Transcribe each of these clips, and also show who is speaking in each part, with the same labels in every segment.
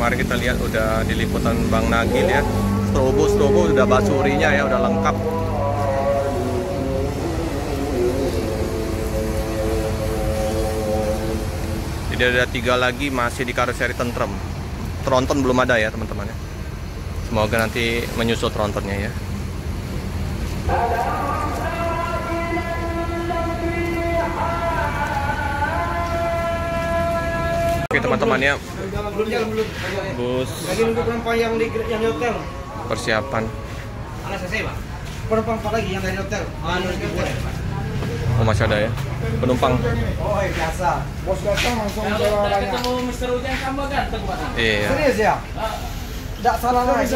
Speaker 1: kemarin kita lihat udah di liputan Bang Nagil ya. Strobo udah basurinya ya, udah lengkap. Jadi ada 3 lagi masih di karoseri tentrem. Tronton belum ada ya teman-teman ya. Semoga nanti menyusul trontonnya ya. Oke teman-teman ya, bus
Speaker 2: lagi nunggu penumpang yang di hotel.
Speaker 1: Persiapan.
Speaker 2: Penumpang apa lagi yang dari hotel?
Speaker 1: Oh masih ada ya penumpang.
Speaker 2: Oh biasa. Bos datang langsung ketemu Mr. Ujang sama ganteng Pak.
Speaker 1: Iya.
Speaker 2: Serius ya? Tidak salah lagi.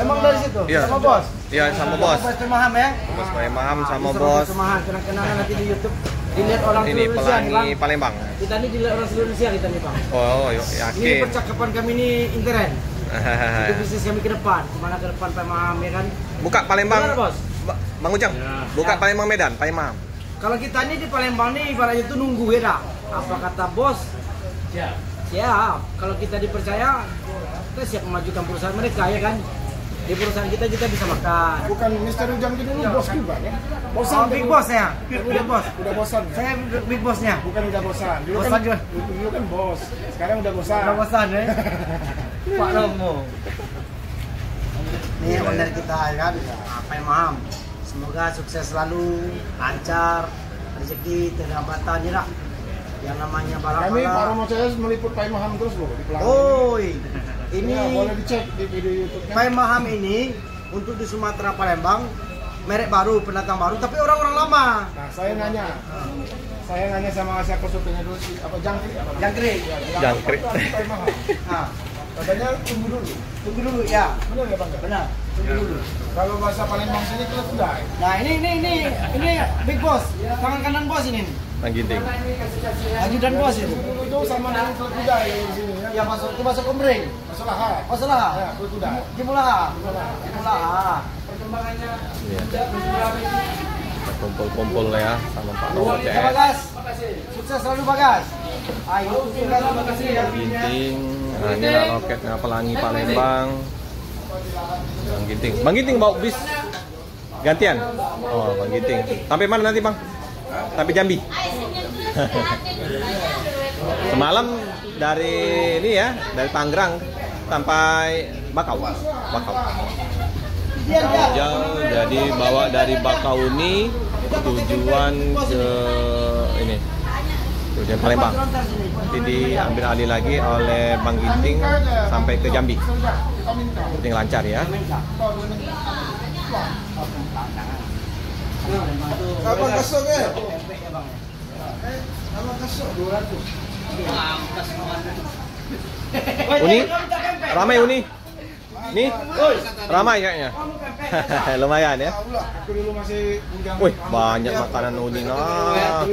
Speaker 2: Emang dari situ?
Speaker 1: Iya.
Speaker 2: Sama bos?
Speaker 1: Iya sama bos.
Speaker 2: Bos Maham ya?
Speaker 1: Bos Maham sama bos.
Speaker 2: Kenang-kenangan nanti di YouTube. Dilihat orang
Speaker 1: Ini
Speaker 2: Indonesia nih, Bang.
Speaker 1: Pelangi Palembang.
Speaker 2: Kita ini dilihat orang seluruh Indonesia kita nih Bang.
Speaker 1: Oh
Speaker 2: Ini
Speaker 1: yakin.
Speaker 2: percakapan kami ini intern. Itu bisnis kami ke depan. Kemana ke depan Pak Maham ya kan?
Speaker 1: Buka Palembang.
Speaker 2: Benar, bos?
Speaker 1: Bang Ujang. Buka
Speaker 2: Ya.
Speaker 1: Palembang Medan, Pak Imam.
Speaker 2: Kalau kita ini di Palembang nih ibaratnya itu nunggu ya dah. Apa kata bos? Siap. Siap. Kalau kita dipercaya, kita siap memajukan perusahaan mereka ya kan. Di perusahaan kita bisa makan.
Speaker 3: Bukan Mr. Ujang itu dulu bos juga ya? Bosan
Speaker 2: Oh, big boss ya? Big boss.
Speaker 3: Udah bosan ya?
Speaker 2: Saya big bossnya.
Speaker 3: Bukan udah bosan.
Speaker 2: Bosan
Speaker 3: kan,
Speaker 2: juga.
Speaker 3: dulu kan bos. Sekarang udah bosan.
Speaker 2: Udah bosan ya? Pak Romo. Ini owner kita ya kan, apa yang Maham. Semoga sukses selalu, lancar, rezeki, terhambatan ya lah. Yang namanya balap.
Speaker 3: Kami Pak Romo CS meliput Pak Maham terus loh di Pelangi.
Speaker 2: Oh, ini
Speaker 3: ya, boleh dicek di video YouTube-nya.
Speaker 2: Pak Maham ini untuk di Sumatera Palembang merek baru, pendatang baru, tapi orang-orang lama.
Speaker 3: Nah, saya nanya sama siapa sopirnya dulu sih, apa Jangkrik?
Speaker 2: Jangkrik.
Speaker 1: Jangkrik.
Speaker 3: Pak Maham.
Speaker 2: Nah,
Speaker 3: Katanya tunggu dulu
Speaker 2: ya.
Speaker 3: Benar ya Bang?
Speaker 2: Benar. Tunggu dulu.
Speaker 3: Kalau bahasa Palembang sini kita sudah.
Speaker 2: Nah, ini big boss, tangan kanan bos ini.
Speaker 1: Bang Ginting.
Speaker 2: Ajudan bos itu.
Speaker 3: Itu sama dengan klub kuda ya di sini ya.
Speaker 2: Ya masuk Kombreng.
Speaker 3: Masalah.
Speaker 2: Masalah.
Speaker 3: Ya, klub kuda.
Speaker 2: Gimana?
Speaker 1: Iya. Kita kumpul-kumpul ya sama Pak Romo
Speaker 2: Ya,
Speaker 1: CS.
Speaker 2: Bagas. Sukses selalu Bagas. Ayo, terima kasih ya.
Speaker 1: Ginting. Nah ini lah roketnya Pelangi Palembang. Bang Ginting bawa bis gantian. Oh Bang Ginting. Sampai mana nanti Bang? Sampai Jambi. Semalam dari ini ya, dari Tangerang sampai Bakau. Jauh, jadi bawa dari Bakauni tujuan ke ini, tujuan Palembang. Nanti diambil alih lagi oleh Bang Ginting sampai ke Jambi. Penting lancar ya.
Speaker 3: Kapan kesok ya? Kapan kesok 200.
Speaker 1: Uni, ramai Uni. Nih, ramai kayaknya. Lumayan ya.
Speaker 3: Aku dulu masih bujang.
Speaker 1: Wih, banyak makanan Uni. Nah,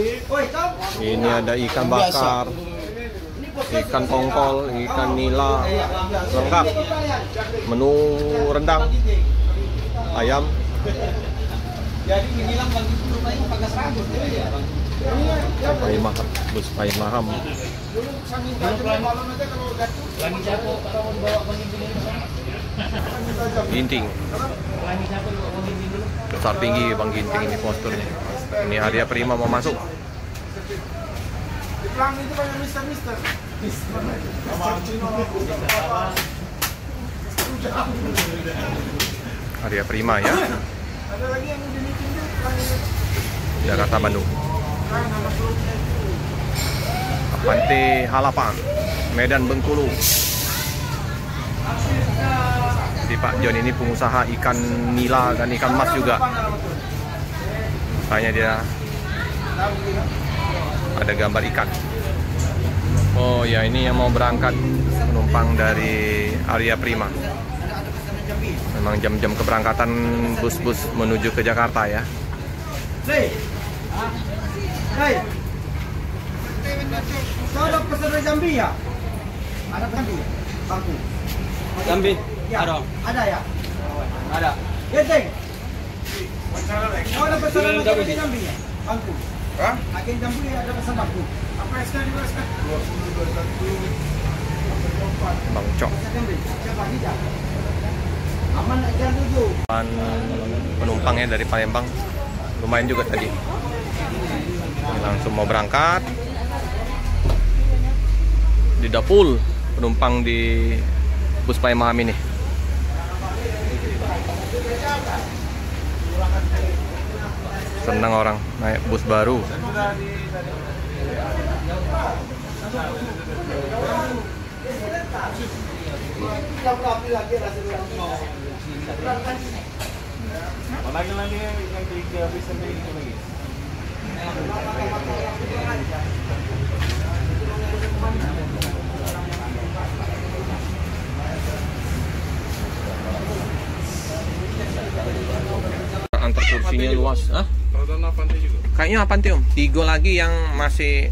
Speaker 1: ini ada ikan bakar, ikan tongkol, ikan nila, lengkap. Menu rendang, ayam.
Speaker 2: Jadi menilang bagi rumahnya pakai seragam ya, Bang.
Speaker 1: Pai Maham, bus Pai Maham.
Speaker 3: Dulu saking tajam balon aja kalau jatuh.
Speaker 2: Lagi siapa kalau bawa begini
Speaker 1: Ginting.
Speaker 2: Lagi siapa bawa begini dulu?
Speaker 1: Besar tinggi Bang Ginting ini posturnya. Ini Arya Prima mau masuk.
Speaker 3: Di Pelangi itu banyak mister. Sama Cino.
Speaker 1: Arya Prima ya.
Speaker 3: Ada lagi yang di meeting tuh Pelangi.
Speaker 1: Jakarta Bandung. Pantai Halapan, Medan Bengkulu. Si Pak John ini pengusaha ikan nila dan ikan mas juga. Kayaknya dia ada gambar ikan. Oh ya, ini yang mau berangkat penumpang dari Arya Prima. Memang jam-jam keberangkatan bus-bus menuju ke Jakarta ya.
Speaker 2: Hei. Kau ada pesan dari Jambi ya? Ada Jambi ya? Bangku.
Speaker 4: Jambi?
Speaker 2: Ya. Ada ya?
Speaker 4: Ada.
Speaker 2: Genteng. Kau ada pesan dari Jambi ya? Bangku. Hah? Agen Jambi ada pesan bangku.
Speaker 3: Apa SK juga SK?
Speaker 1: Bang Cok. Penumpangnya dari Palembang lumayan juga tadi. Ini langsung mau berangkat. Di Dapul penumpang di bus Paemaham ini. Senang orang naik bus baru.
Speaker 3: Lagi yang 3 bisa lagi.
Speaker 1: Antar kursinya luas. Hah? Kayaknya Avanti om. 3 lagi yang masih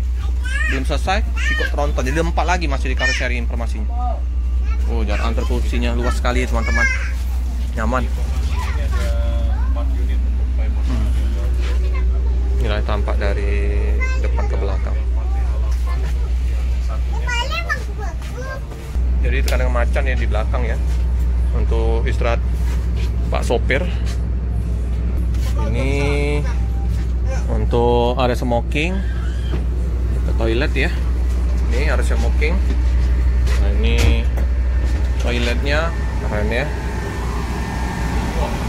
Speaker 1: belum selesai ikut tronton. Jadi 4 lagi masih di karoseri informasinya. Oh, jarak antar kursinya luas sekali teman-teman. Nyaman. Inilah tampak dari depan ke belakang. Jadi kadang macan ya di belakang ya. Untuk istirahat Pak sopir. Ini untuk area smoking, ke toilet ya. Ini area smoking. Nah, ini toiletnya keren ya.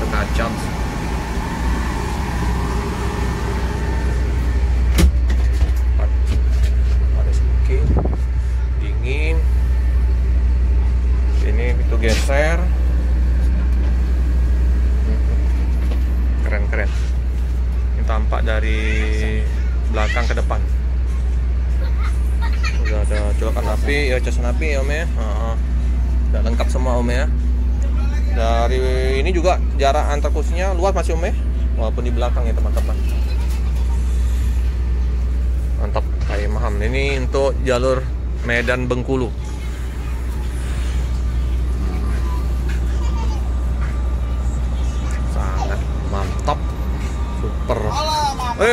Speaker 1: Berkaca. Area smoking, dingin. Ini itu geser. Keren-keren. Ini tampak dari belakang ke depan. Udah ada colokan api, ya casan api ya om ya. Udah lengkap semua om ya. Dari ini juga jarak antar kursinya luas masih om ya. Walaupun di belakang ya teman-teman. Mantap, Paemaham. Ini untuk jalur Medan Bengkulu. Mantap, super.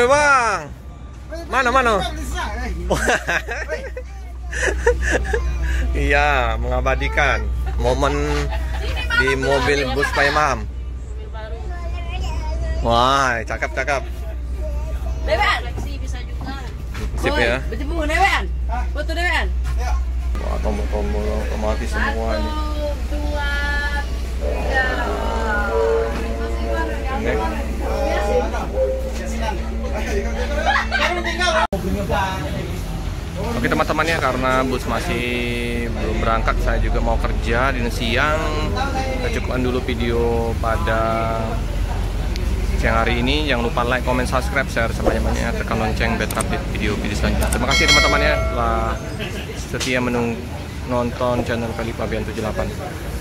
Speaker 1: Bang, mana? Iya, mengabadikan momen di mobil bus Paemaham. Wah, cakep.
Speaker 5: Dewan, bisa juga.
Speaker 1: Sip ya.
Speaker 5: Bertemu Dewan. Foto Dewan.
Speaker 1: Wah, tombol-tombol otomatis semua ini.
Speaker 5: 1, 2, 3.
Speaker 1: Oke teman-teman ya, karena bus masih belum berangkat, saya juga mau kerja di siang. Kita cukupkan dulu video pada siang hari ini. Jangan lupa like, comment, subscribe, share sebanyak-banyaknya, tekan lonceng biar update video-video selanjutnya. Terima kasih teman-teman ya telah setia menonton channel Felipa Bian 78.